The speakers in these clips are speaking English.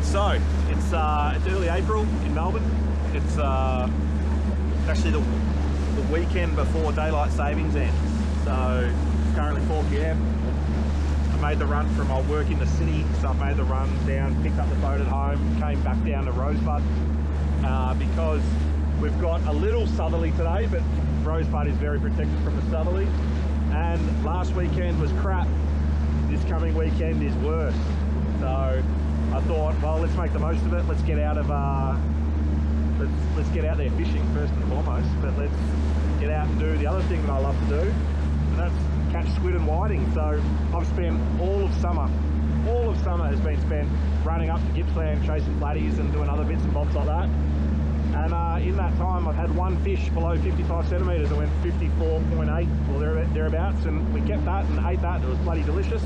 So it's early April in Melbourne. It's actually the weekend before daylight savings ends. So it's currently 4 p.m. I made the run from my work in the city, so I made the run down, picked up the boat at home, came back down to Rosebud because we've got a little southerly today, but Rosebud is very protected from the southerly. And last weekend was crap. This coming weekend is worse. So I thought, well, let's make the most of it. Let's get out of let's get out there fishing first and foremost, but let's get out and do the other thing that I love to do, and that's catch squid and whiting. So I've spent all of summer has been spent running up to Gippsland, chasing flatties and doing other bits and bobs like that. And in that time I've had one fish below 55 centimetres. I went 54.8 or thereabouts, and we kept that and ate that. It was bloody delicious.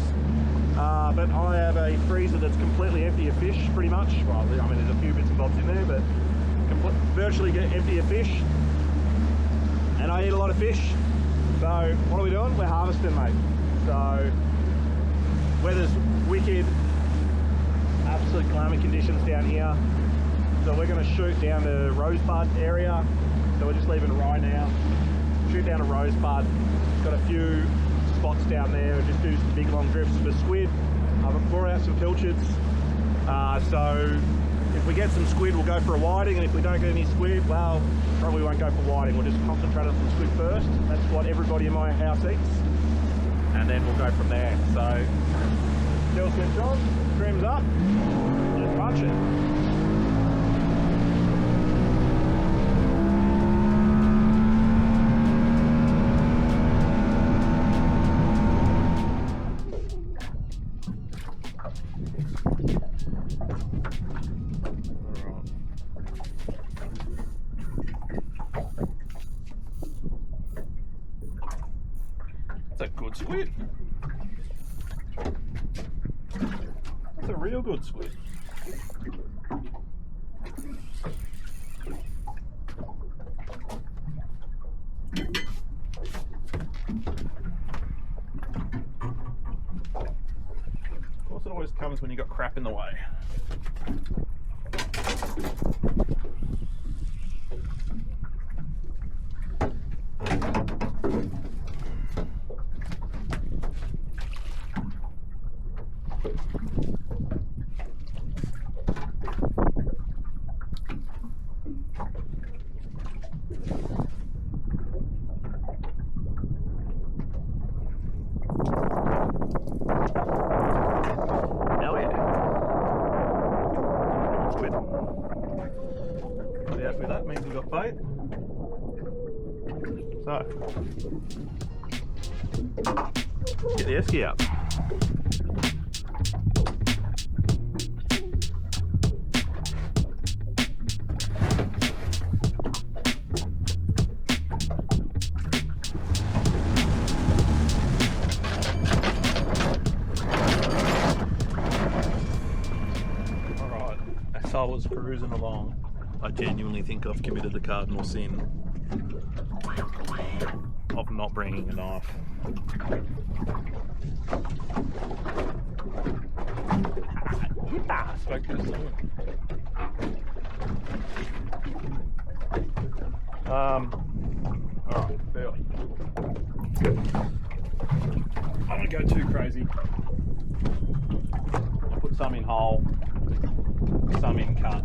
But I have a freezer that's completely empty of fish, pretty much. Well, I mean, there's a few bits and bobs in there, but virtually empty of fish. And I eat a lot of fish. So what are we doing? We're harvesting, mate. So weather's wicked, absolute climate conditions down here. So we're going to shoot down to Rosebud area. So we're just leaving Rye now. Shoot down to Rosebud. Got a few spots down there. We'll just do some big long drifts for squid. I've brought out some pilchards. So if we get some squid, we'll go for a whiting, and if we don't get any squid, well, probably won't go for whiting. We'll just concentrate on some squid first. That's what everybody in my house eats, and then we'll go from there. So tail switch on, trims up, just punch it. That's a good squid. That's a real good squid. Of course, it always comes when you got crap in the way. That means we've got bait. So, get the esky out. Alright, as I was cruising along, I genuinely think I've committed the cardinal sin of not bringing a knife. Spoke too soon. Alright, barely. I don't go too crazy. I put some in whole, some in cut.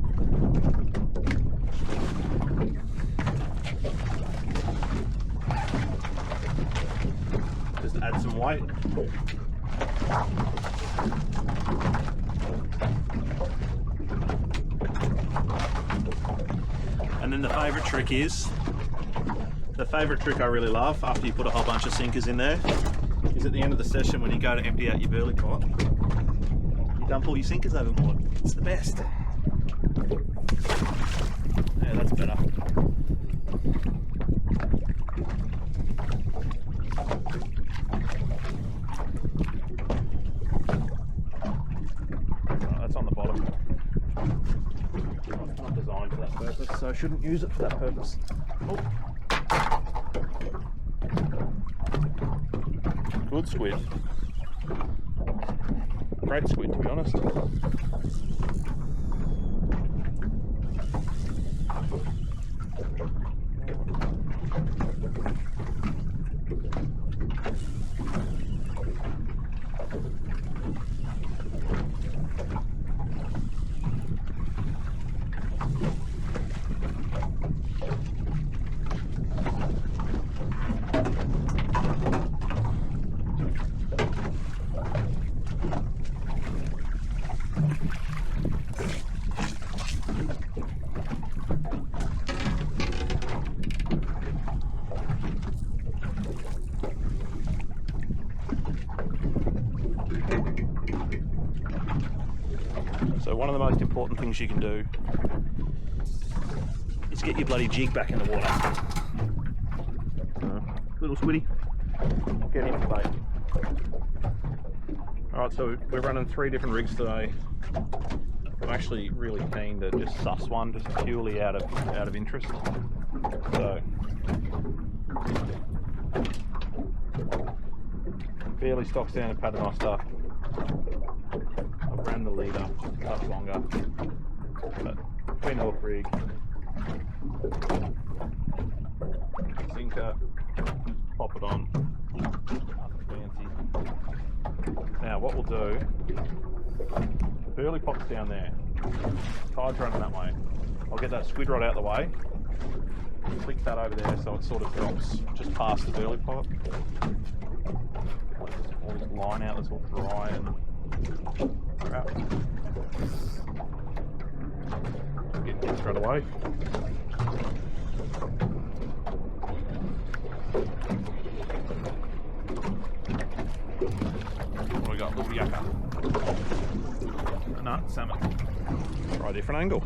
Just add some weight. And then the favourite trick is, the favourite trick I really love after you put a whole bunch of sinkers in there, is at the end of the session when you go to empty out your burley pot, you dump all your sinkers overboard. It's the best. Yeah, that's better. That's on the bottom. It's not designed for that purpose, so I shouldn't use it for that purpose. Oh. Good squid. Great squid, to be honest. So one of the most important things you can do is get your bloody jig back in the water. Little squiddy, get him for bait. Alright, so we're running 3 different rigs today. I'm actually really keen to just suss one, just purely out of interest. So fairly stock standard paternoster. I've ran the leader, much longer, but twin hook rig, sinker, pop it on, nothing fancy. Now what we'll do, the burley pops down there, tide's running that way. I'll get that squid rod out of the way, click that over there so it sort of drops just past the burley pop. All this line out that's all dry and crap. Get this right away. What do we got? Little yucca. No, salmon. Try a different angle.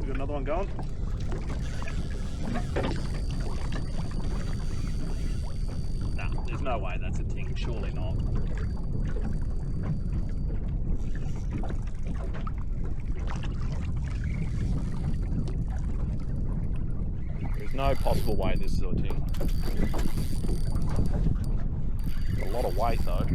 Another one going. Nah, there's no way that's a ting, surely not. There's no possible way this is a ting. A lot of weight though.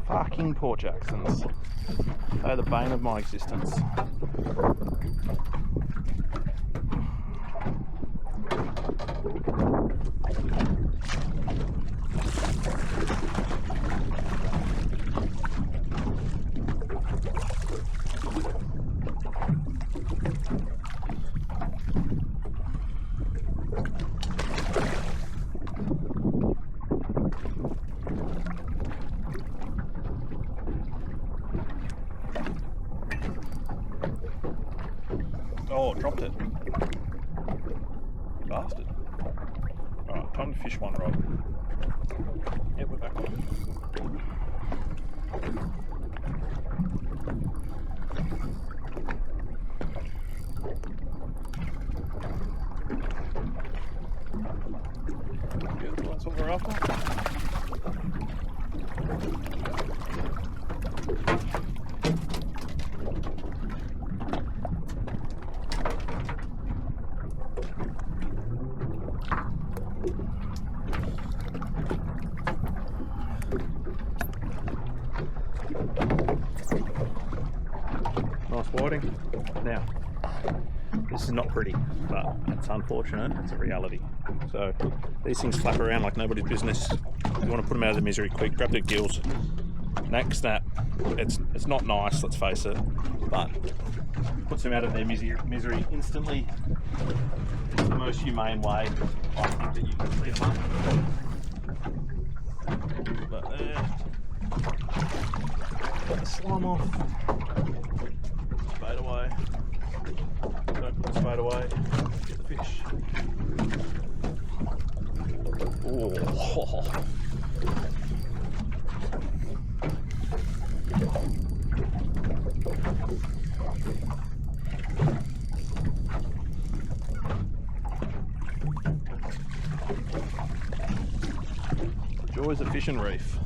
Fucking Port Jacksons. They're the bane of my existence. Oh, dropped it. Bastard. Alright, time to fish one rod. Yep, we're back on. Yeah, that's what we're after. Nice whiting. Now, this is not pretty, but it's unfortunate, it's a reality. So these things flap around like nobody's business. You want to put them out of their misery quick, grab their gills, neck snap. It's not nice, let's face it, but puts them out of their misery instantly. It's the most humane way, I think, that you can clean them up. But there, get the slime off. Spade away. Don't put the spade away. Get the fish. Oh. Joys of fishing reef.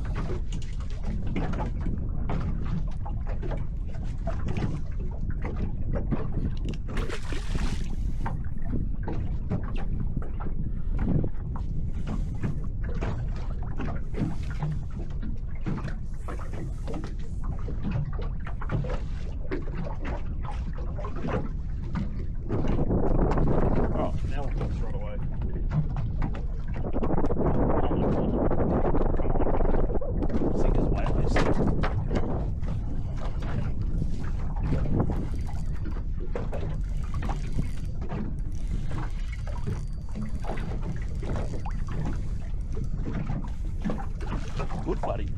good floodie.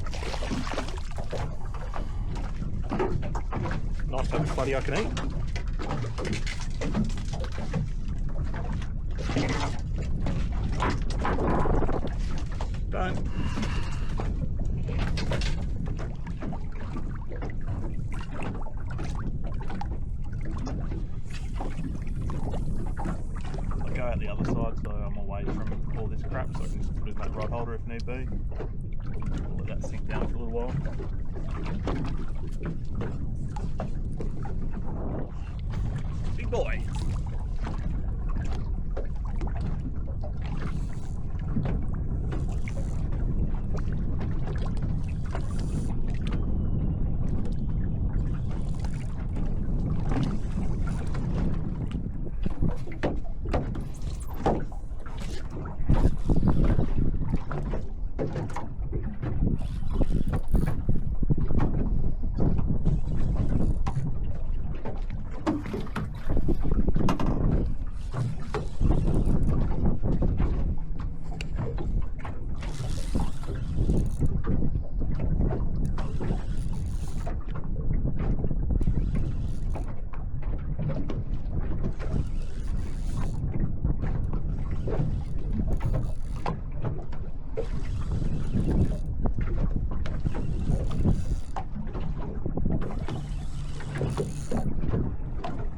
Nice type of floodie I can eat. Don't. I'll go out the other side so I'm away from all this crap, so I can just put it in that rod holder if need be. I'll let that sink down for a little while. Big boy.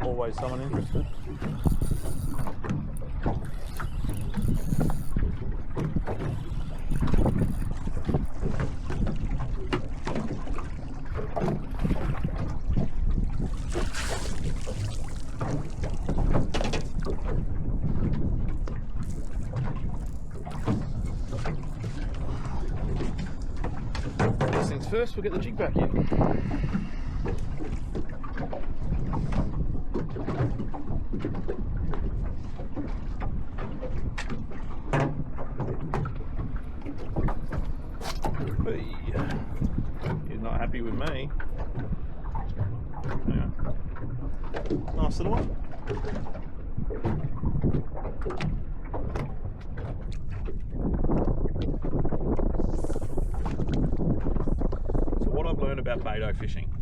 Always someone interested. First things first, we'll get the jig back in. He's not happy with me. Yeah. Nice little one. So what I've learned about Beto fishing,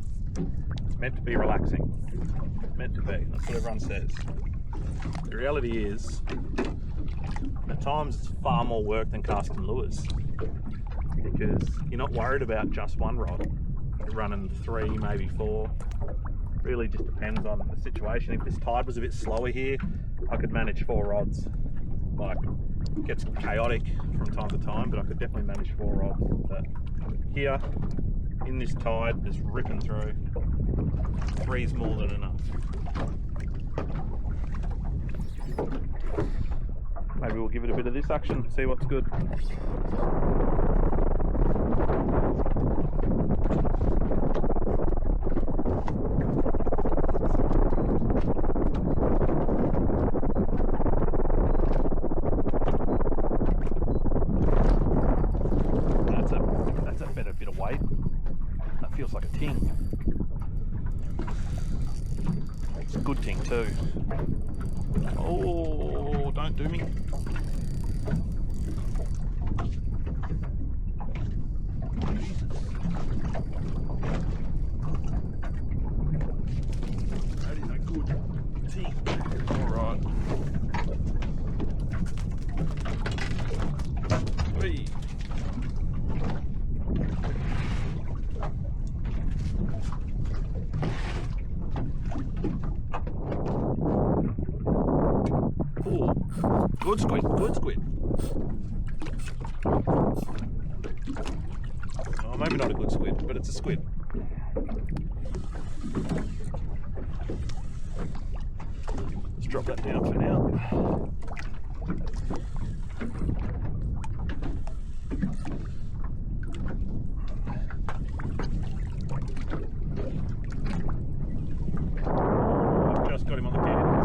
it's meant to be relaxing. Meant to be. That's what everyone says. The reality is, at times it's far more work than casting lures, because you're not worried about just one rod. You're running 3, maybe 4. Really just depends on the situation. If this tide was a bit slower here, I could manage 4 rods. Like, it gets chaotic from time to time, but I could definitely manage 4 rods. But here, in this tide, just ripping through, 3's more than enough. Maybe we'll give it a bit of this action, see what's good. That's a better bit of weight. That feels like a ting. It's a good ting too. Oh, don't do me. That is a good ting. Alright. Whee. Good squid, good squid. Oh, maybe not a good squid, but it's a squid. Let's drop that down for now. I've just got him on the cans.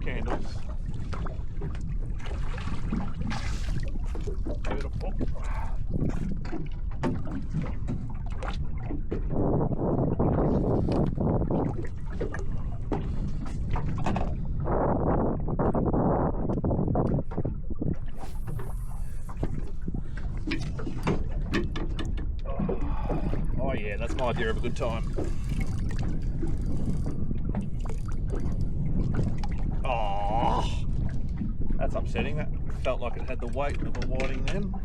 Candles. Beautiful. hope you have a good time. Oh, that's upsetting. That felt like it had the weight of a whiting then.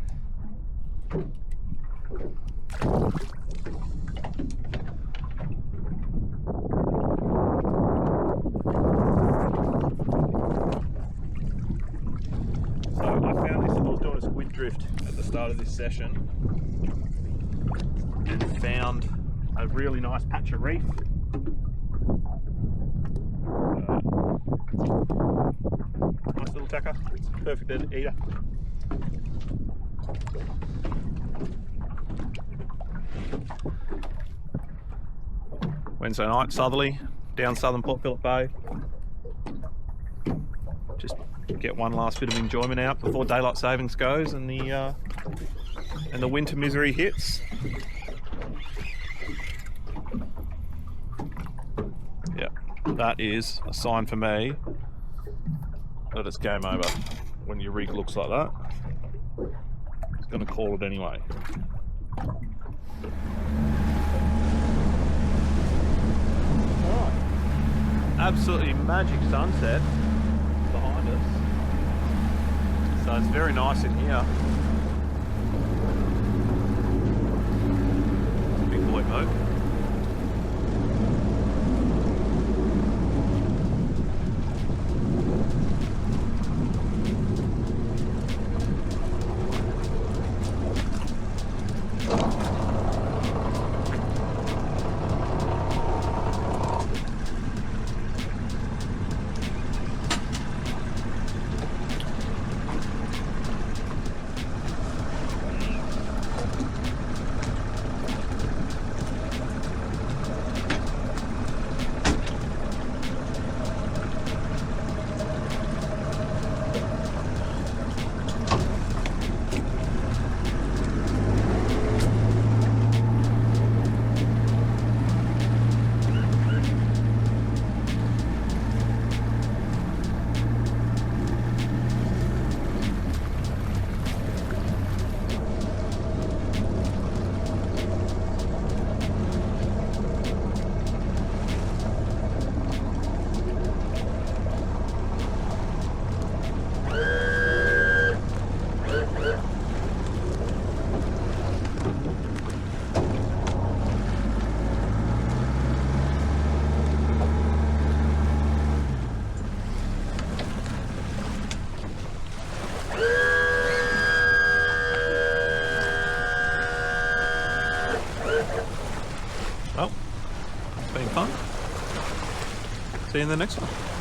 So I found this, I was doing a squid drift at the start of this session and found a really nice patch of reef. Nice little tacker, it's a perfect eater. Wednesday night, southerly, down southern Port Phillip Bay. Just get one last bit of enjoyment out before daylight savings goes and the winter misery hits. Yeah, that is a sign for me that it's game over. When your rig looks like that, it's going to call it anyway. Absolutely magic sunset behind us, so it's very nice in here. Big boy boat. Well, it's been fun. See you in the next one.